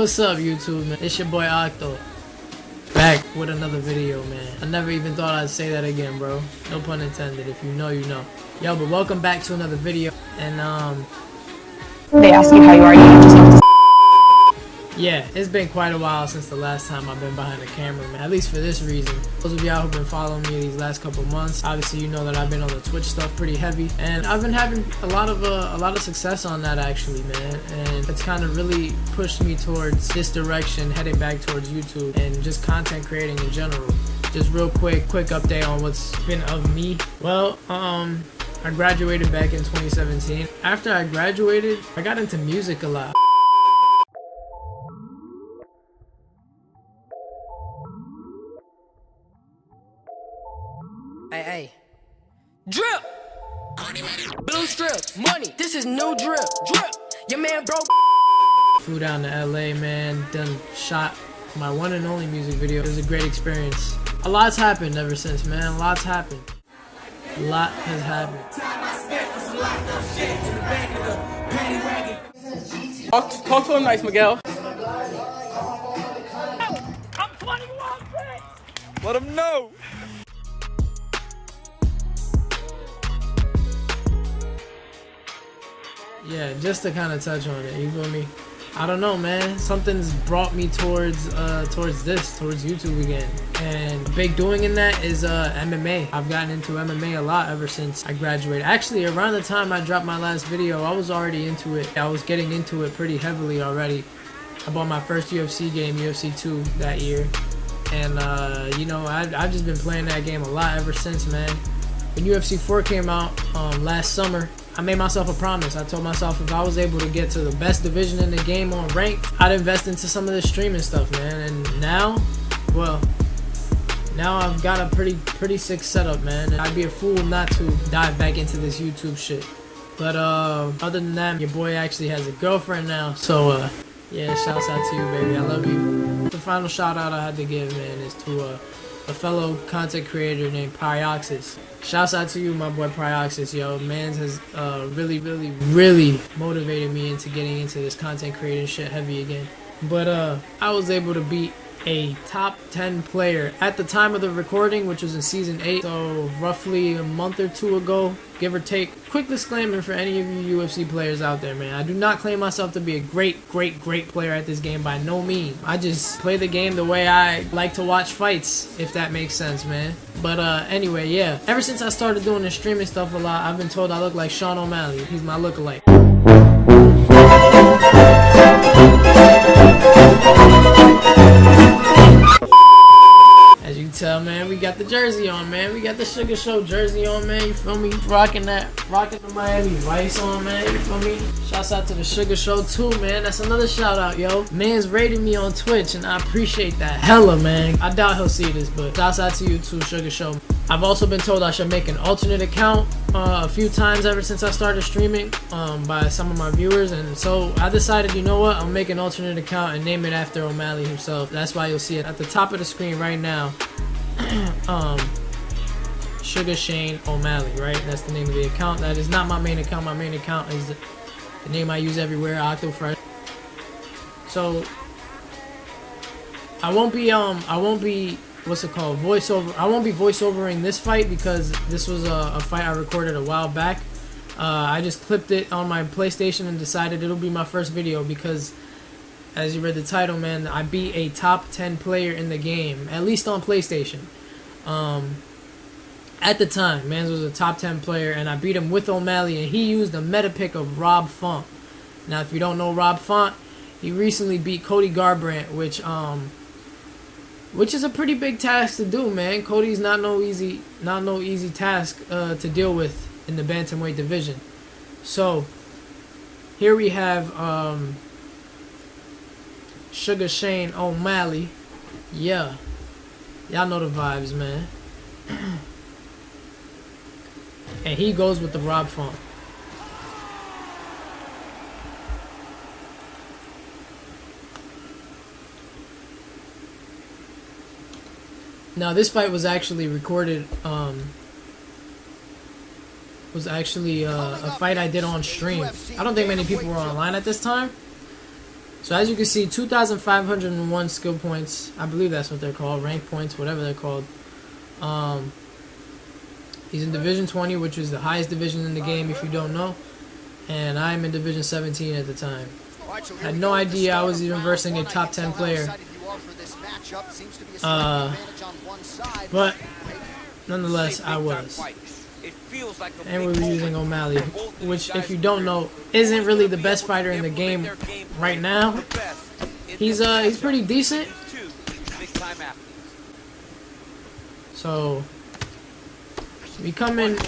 What's up, YouTube, man? It's your boy Octo, back with another video, man. I never even thought I'd say that again, bro. No pun intended. If you know, you know. Yo, but welcome back to another video. And they ask you how you are, you just have to. yeah, it's been quite a while since the last time I've been behind the camera, man. At least for this reason. Those of y'all who've been following me these last couple months, obviously you know that I've been on the Twitch stuff pretty heavy, and I've been having a lot of success on that actually, man. And it's kind of really pushed me towards this direction, heading back towards YouTube and just content creating in general. Just real quick update on what's been of me. Well, I graduated back in 2017. After I graduated, I got into music a lot. Hey, drip, blue strip, money. This is new drip, drip. Your man broke. Flew down to LA, man. Done shot my one and only music video. It was a great experience. A lot's happened ever since, man. A lot's happened. A lot has happened. Talk to him nice, Miguel. I'm 21, bitch. Let him know. Yeah, just to kind of touch on it, you feel me? I don't know, man. Something's brought me towards YouTube again. And big doing in that is MMA. I've gotten into MMA a lot ever since I graduated. Actually, around the time I dropped my last video, I was already into it. I was getting into it pretty heavily already. I bought my first UFC game, UFC 2, that year. And, you know, I've just been playing that game a lot ever since, man. When UFC 4 came out last summer, I made myself a promise. I told myself if I was able to get to the best division in the game on ranked, I'd invest into some of this streaming stuff, man. And now, well, now I've got a pretty sick setup, man. And I'd be a fool not to dive back into this YouTube shit. But other than that, your boy actually has a girlfriend now. So yeah, shouts out to you, baby. I love you. The final shout out I had to give, man, is to a fellow content creator named Prioxis. Shouts out to you, my boy Prioxis, yo. Mans has really motivated me into getting into this content creating shit heavy again. But I was able to beat a top 10 player at the time of the recording, which was in season 8, so roughly a month or two ago, give or take. Quick disclaimer for any of you UFC players out there, man. I do not claim myself to be a great player at this game by no means. I just play the game the way I like to watch fights, if that makes sense, man. But anyway, yeah. Ever since I started doing this streaming stuff a lot, I've been told I look like Sean O'Malley. He's my lookalike. As you can tell, man, we got the jersey on, man. We got the Sugar Show jersey on, man. You feel me? Rocking the Miami Vice on, man. You feel me? Shouts out to the Sugar Show too, man. That's another shout out, yo. Man's rated me on Twitch, and I appreciate that hella, man. I doubt he'll see this, but shouts out to you too, Sugar Show. I've also been told I should make an alternate account a few times ever since I started streaming by some of my viewers, and so I decided, you know what, I'll make an alternate account and name it after O'Malley himself. That's why you'll see it at the top of the screen right now. Sugar Shane O'Malley, right? That's the name of the account. That is not my main account. My main account is the name I use everywhere, OctoFresh. So I won't be what's it called, voiceover. I won't be voiceovering this fight because this was a fight I recorded a while back. I just clipped it on my PlayStation and decided it'll be my first video because, as you read the title, man, I beat a top 10 player in the game, at least on PlayStation. At the time, Mans was a top 10 player, and I beat him with O'Malley, and he used a meta pick of Rob Font. Now, if you don't know Rob Font, he recently beat Cody Garbrandt, which is a pretty big task to do, man. Cody's not no easy task to deal with in the bantamweight division. So here we have Sugar Shane O'Malley. Yeah, y'all know the vibes, man. And he goes with the Rob Font. Now this fight was actually recorded, was actually a fight I did on stream. I don't think many people were online at this time. So as you can see, 2,501 skill points. I believe that's what they're called, rank points, whatever they're called. He's in Division 20, which is the highest division in the game, if you don't know. And I'm in Division 17 at the time. I had no idea I was even versing a top 10 player. But nonetheless, I was. And we were using O'Malley, which, if you don't know, isn't really the best fighter in the game right now. He's pretty decent. So we come into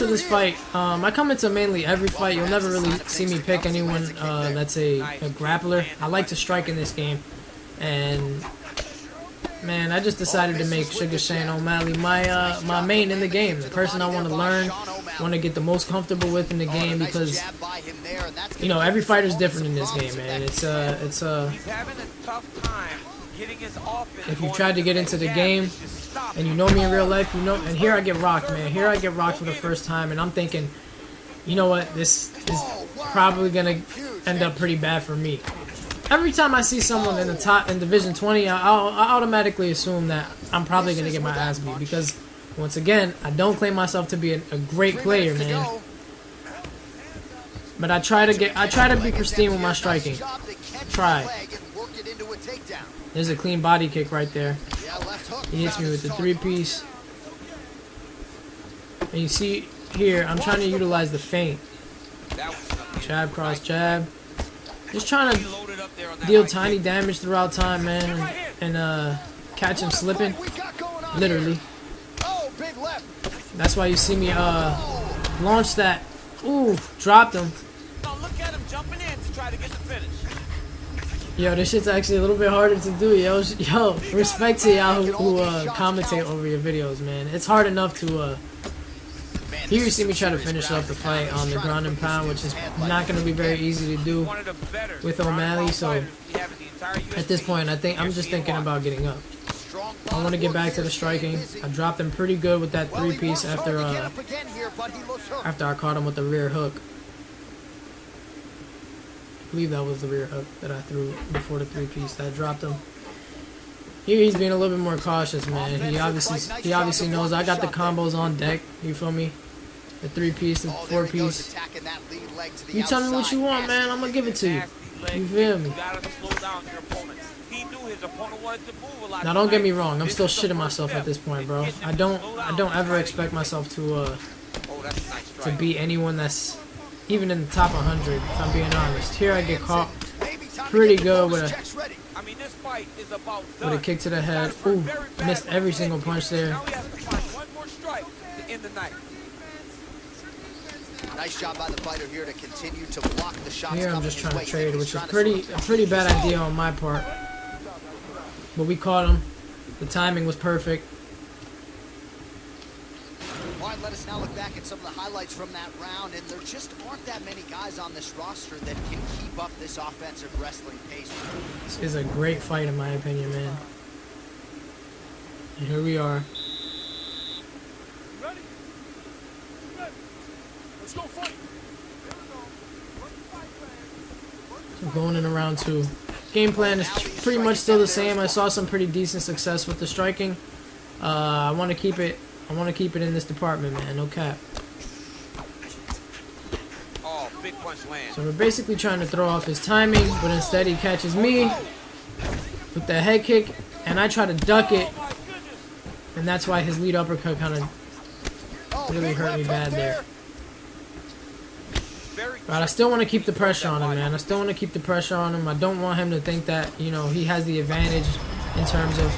this fight. I come into mainly every fight. You'll never really see me pick anyone that's a grappler. I like to strike in this game, and man, I just decided to make Sugar Shane O'Malley my main in the game, the person I want to learn, want to get the most comfortable with in the game, because you know every fighter's different in this game, man. It's if you tried to get into the game and you know me in real life, you know, and here I get rocked, man. Here I get rocked for the first time, and I'm thinking, you know what, this is probably gonna end up pretty bad for me. Every time I see someone in the top in Division 20, I automatically assume that I'm probably gonna get my ass beat, because once again, I don't claim myself to be a great player, man. But I try to be pristine with my striking. Try. There's a clean body kick right there. He hits me with the 3-piece. And you see here, I'm trying to utilize the feint. Jab, cross, jab. Just trying to deal tiny damage throughout time, man, and catch him slipping. Literally. That's why you see me launch that. Ooh, dropped him. Yo, this shit's actually a little bit harder to do, yo. Respect to y'all who commentate over your videos, man. It's hard enough to here you see me try to finish off the fight on the ground and pound, which is not going to be very easy to do with O'Malley. So at this point, I'm just thinking about getting up. I want to get back to the striking. I dropped him pretty good with that 3-piece after I caught him with the rear hook. I believe that was the rear hook that I threw before the 3-piece that dropped him. Here he's being a little bit more cautious, man. He obviously knows I got the combos on deck. You feel me? The 3-piece, the 4-piece. You tell me what you want, man. I'm gonna give it to you. You feel me? Now don't get me wrong. I'm still shitting myself at this point, bro. I don't ever expect myself to beat anyone that's even in the top 100, if I'm being honest. Here I get caught pretty good with a kick to the head. Ooh, missed every single punch there. Nice job by the fighter here to continue to block the shots. Here I'm just trying to trade, which is a pretty bad idea on my part. But we caught him. The timing was perfect. All right, let us now look back at some of the highlights from that round, and there just aren't that many guys on this roster that can keep up this offensive wrestling pace. This is a great fight in my opinion, man. And here we are. Ready? Ready. Let's go fight. So going in round 2. Game plan is pretty much still the same. I saw some pretty decent success with the striking. I want to keep it in this department, man. No cap. So we're basically trying to throw off his timing, but instead he catches me with the head kick, and I try to duck it, and that's why his lead uppercut kind of really hurt me bad there. But I still want to keep the pressure on him, man. I still want to keep the pressure on him. I don't want him to think that, you know, he has the advantage in terms of,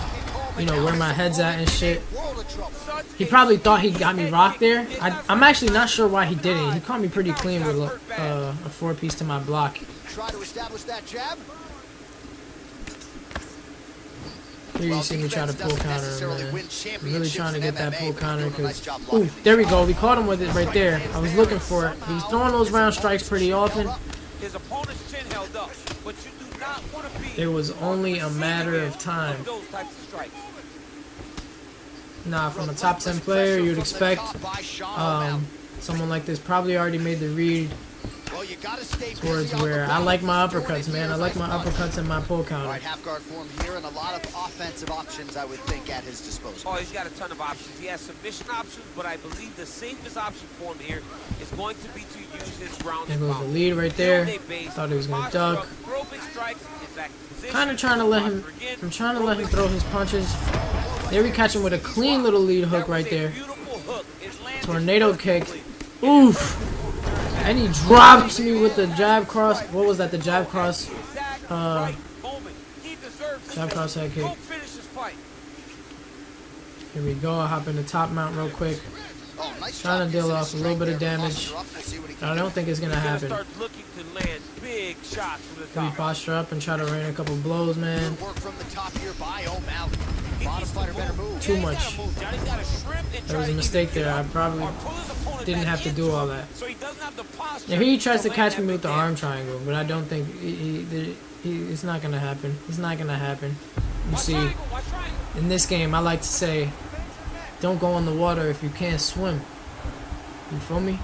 you know, where my head's at and shit. He probably thought he got me rocked there. I'm actually not sure why he didn't. He caught me pretty clean with a 4-piece to my block. Try to establish that jab. Here you see me try to pull counter him, man. I'm really trying to get that pull counter because, ooh, there we go. We caught him with it right there. I was looking for it. He's throwing those round strikes pretty often. It was only a matter of time. Nah, from a top 10 player, you'd expect someone like this probably already made the read Well, you gotta stay towards busy on the where I ground. like my He's doing uppercuts, it man. here I like my as nice. uppercuts and my pull All counter. right, half guard form here, and a lot of offensive options, I would think, at his disposal. Oh, he's got a ton of options. He has submission options, but I believe the safest option for him here is going to be to use his ground There and goes the pound. lead right there. Build a base, Thought he was gonna posture duck. up, throw big strikes, get back in position, Kind of trying to let him. posture again, I'm trying to throw let him big throw his punches. There we catch him with a clean little lead hook right there. beautiful hook. It landed Tornado kick. perfectly. Oof. And he drops me with the jab cross. What was that? The jab cross. Exact right moment. He deserves this. Jab cross head kick. Go finish this fight. Here we go. I'll hop in the top mount real quick. Oh, nice Trying job to deal using off his a little bit of strength there to damage. posture up. We'll see what he can I do. don't think it's gonna He's gonna happen. start looking to land big shots from the Let me top. posture up and try to rain a couple blows, man. Good work from the top here by O'Malley. Bottom fighter better move. Too Yeah, he's much. gotta move, Johnny. He's gotta shrimp and There try was a to mistake either get there. I up probably or pull his opponent didn't back have to do into all him, that. so he doesn't have the posture Yeah, he tries to land catch that me big with the damage. arm triangle, but I don't think it's not gonna happen. It's not gonna happen. You see, Watch triangle. in this game, I like to say, don't go in the water if you can't swim. You feel me?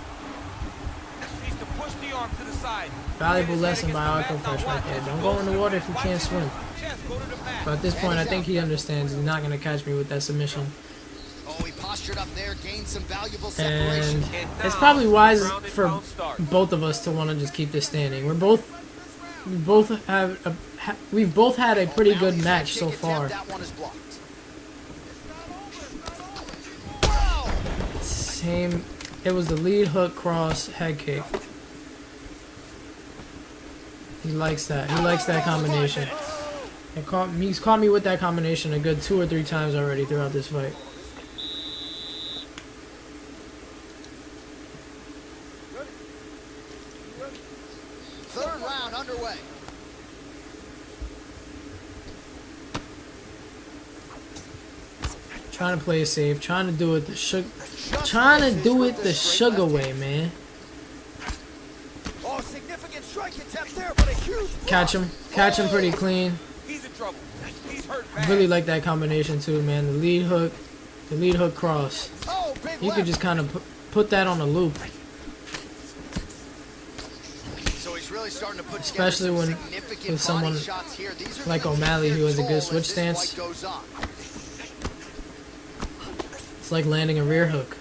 Needs to push the arm to the side. Valuable Get his lesson head by against the Arco mat. Now Fresh right watch there. as he Don't go goes in to the water mat. if you Watch can't his swim. chest go to the mat. But at this point, I think he understands he's not gonna catch me with that submission. Oh, he postured up there, gained some valuable separation. And it's probably wise Ground and for pound start. both of us to want to just keep this standing. We've both had a pretty good O'Malley's match kick so attempt, far. That one is blocked. Same. It was the lead hook cross head kick. He likes that. He likes that combination. He's caught me with that combination a good 2 or 3 times already throughout this fight. Third round underway. Trying to play it safe. Trying to do it the sugar way, man. Oh, significant strike attempt there, but a huge Catch him pretty clean. He's in trouble. He's hurt bad. Really like that combination too, man. The lead hook cross. Oh, big You could left. just kind of put that on a loop, So he's really starting to put especially together when some significant with someone body shots here. These are like gonna keep O'Malley, their who has a good control switch as this stance. fight goes on. It's like landing a rear hook.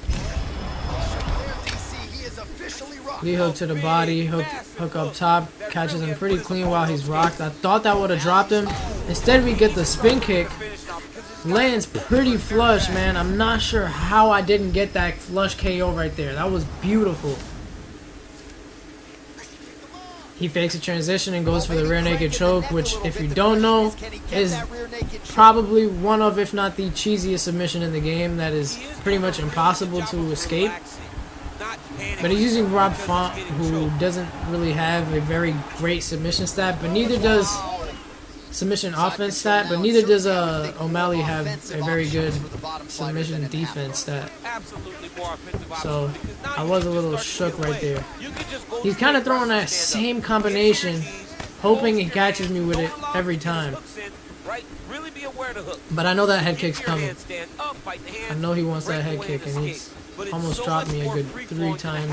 There, DC, he is officially rocked. Lead hook to the body, hook up top, catches him pretty clean while he's rocked. I thought that would have dropped him. Instead, we get the spin kick. Lands pretty flush, man. I'm not sure how I didn't get that flush KO right there. That was beautiful. He fakes a transition and goes for the rear naked choke, which, if you don't know, is probably one of, if not the cheesiest submission in the game. That is pretty much impossible to escape. But he's using Rob Font, who doesn't really have a very great submission stat, but neither does submission offense stat, but neither does O'Malley have a very good submission defense stat. So I was a little shook right there. He's kind of throwing that same combination, hoping he catches me with it every time. But I know that head kick's coming. I know he wants that head kick, and he's almost dropped me a good 3 times.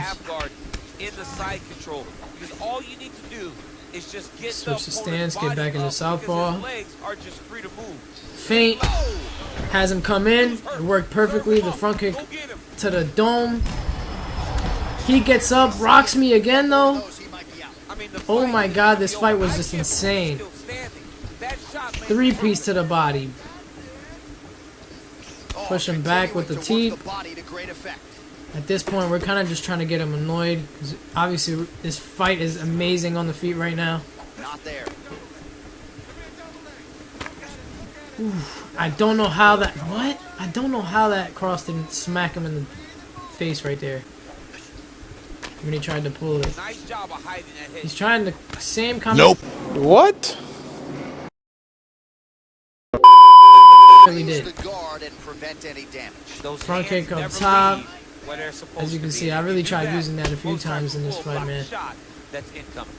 In the side control, because all you need to do is just get Switch the stance, get back into southpaw. Legs are just free to move. Feint, has him come in, it worked perfectly. The front kick to the dome. He gets up, rocks me again though. Oh my god, this fight was just insane. 3-piece to the body. Push him back with the teep. At this point, we're kind of just trying to get him annoyed, because obviously this fight is amazing on the feet right now. Not there. I don't know how that... What? I don't know how that cross didn't smack him in the face right there when he tried to pull it. Nice job of hiding that head. He's trying the same combination. What? Really did. Use the guard and prevent any damage. Those Front hands kick up never top. leave where they're supposed As you to can be. see, I If really you do tried using that a few most times in this will fight, block man. the shot that's incoming.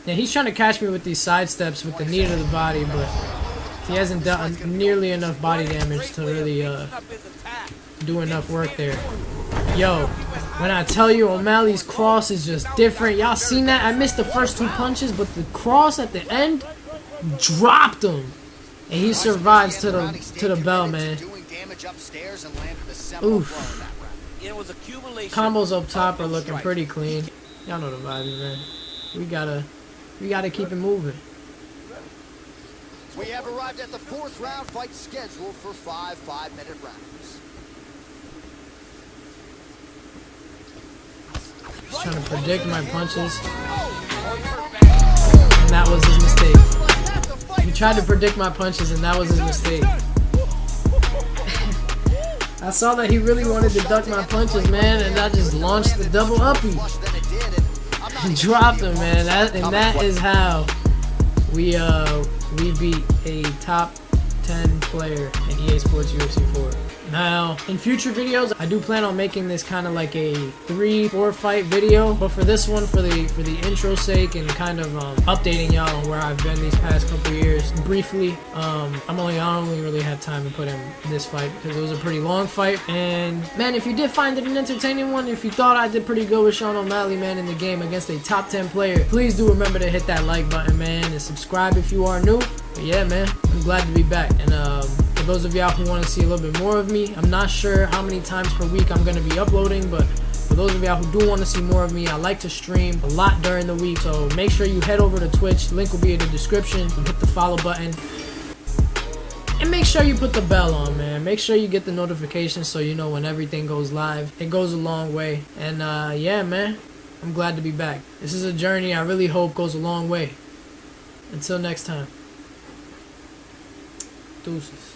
Yeah, he's trying to catch me with these side steps with the knee to the body, but he hasn't done nearly enough body damage to really do enough work there. Yo, when I tell you O'Malley's cross is just different. Y'all seen that? I missed the first 2 punches, but the cross at the end dropped him. And he survives to the bell, man. Oof. Combos up top are looking pretty clean. Y'all know the vibes, man. We gotta keep it moving. We have arrived at the 4th round fight scheduled for 5 5-minute rounds. Just trying to predict my punches. And that was his mistake. He tried to predict my punches and that was his mistake. I saw that he really wanted to duck my punches, man, and I just launched the double uppy. Dropped him, man. That is how we beat a top 10 player in EA Sports UFC 4. Now, in future videos, I do plan on making this kind of like a 3-4 fight video, but for this one, for the intro's sake and kind of updating y'all on where I've been these past couple years, briefly, I only really had time to put in this fight because it was a pretty long fight. And man, if you did find it an entertaining one, if you thought I did pretty good with Sean O'Malley, man, in the game against a top 10 player, please do remember to hit that like button, man, and subscribe if you are new. But yeah, man, I'm glad to be back. And for those of y'all who want to see a little bit more of me, I'm not sure how many times per week I'm going to be uploading, but for those of y'all who do want to see more of me, I like to stream a lot during the week, so make sure you head over to Twitch. Link will be in the description. Hit the follow button. And make sure you put the bell on, man. Make sure you get the notifications so you know when everything goes live. It goes a long way. And yeah, man, I'm glad to be back. This is a journey I really hope goes a long way. Until next time. Deuces.